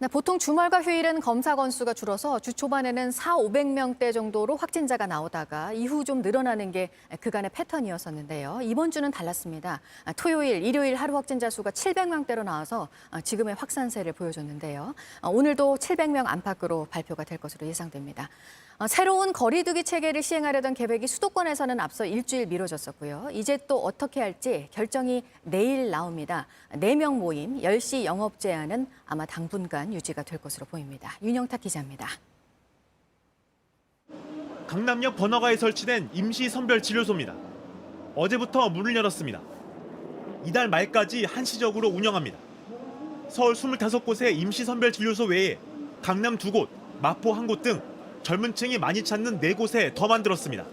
네, 보통 주말과 휴일은 검사 건수가 줄어서 주 초반에는 400~500명대 정도로 확진자가 나오다가 이후 좀 늘어나는 게 그간의 패턴이었었는데요. 이번 주는 달랐습니다. 토요일, 일요일 하루 확진자 수가 700명대로 나와서 지금의 확산세를 보여줬는데요. 오늘도 700명 안팎으로 발표가 될 것으로 예상됩니다. 새로운 거리두기 체계를 시행하려던 계획이 수도권에서는 앞서 일주일 미뤄졌었고요. 이제 또 어떻게 할지 결정이 내일 나옵니다. 4명 모임, 10시 영업 제한은 아마 당분간 유지가 될 것으로 보입니다. 윤영탁 기자입니다. 강남역 번화가에 설치된 임시 선별진료소입니다. 어제부터 문을 열었습니다. 이달 말까지 한시적으로 운영합니다. 서울 25곳의 임시 선별진료소 외에 강남 2곳, 마포 1곳 등 젊은 층이 많이 찾는 4곳에 더 만들었습니다.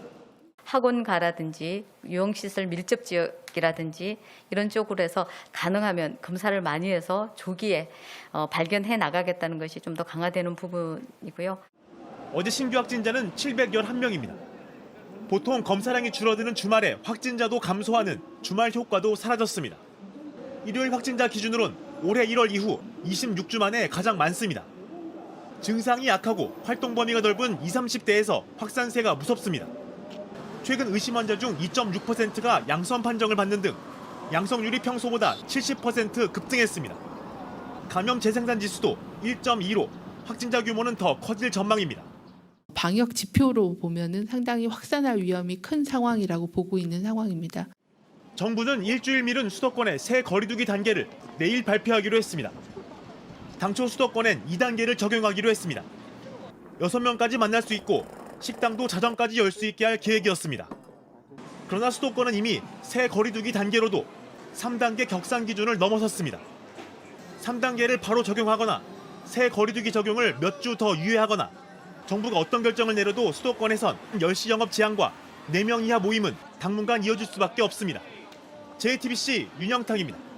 학원가라든지 유흥시설 밀접 지역이라든지 이런 쪽으로 해서 가능하면 검사를 많이 해서 조기에 발견해 나가겠다는 것이 좀 더 강화되는 부분이고요. 어제 신규 확진자는 711명입니다. 보통 검사량이 줄어드는 주말에 확진자도 감소하는 주말 효과도 사라졌습니다. 일요일 확진자 기준으론 올해 1월 이후 26주 만에 가장 많습니다. 증상이 약하고 활동 범위가 넓은 20, 30대에서 확산세가 무섭습니다. 최근 의심 환자 중 2.6%가 양성 판정을 받는 등 양성률이 평소보다 70% 급등했습니다. 감염 재생산 지수도 1.2로 확진자 규모는 더 커질 전망입니다. 방역 지표로 보면은 상당히 확산할 위험이 큰 상황이라고 보고 있는 상황입니다. 정부는 일주일 미룬 수도권의 새 거리두기 단계를 내일 발표하기로 했습니다. 당초 수도권엔 2단계를 적용하기로 했습니다. 6명까지 만날 수 있고 식당도 자정까지 열 수 있게 할 계획이었습니다. 그러나 수도권은 이미 새 거리두기 단계로도 3단계 격상 기준을 넘어섰습니다. 3단계를 바로 적용하거나 새 거리두기 적용을 몇 주 더 유예하거나 정부가 어떤 결정을 내려도 수도권에선 10시 영업 제한과 4명 이하 모임은 당분간 이어질 수밖에 없습니다. JTBC 윤영탁입니다.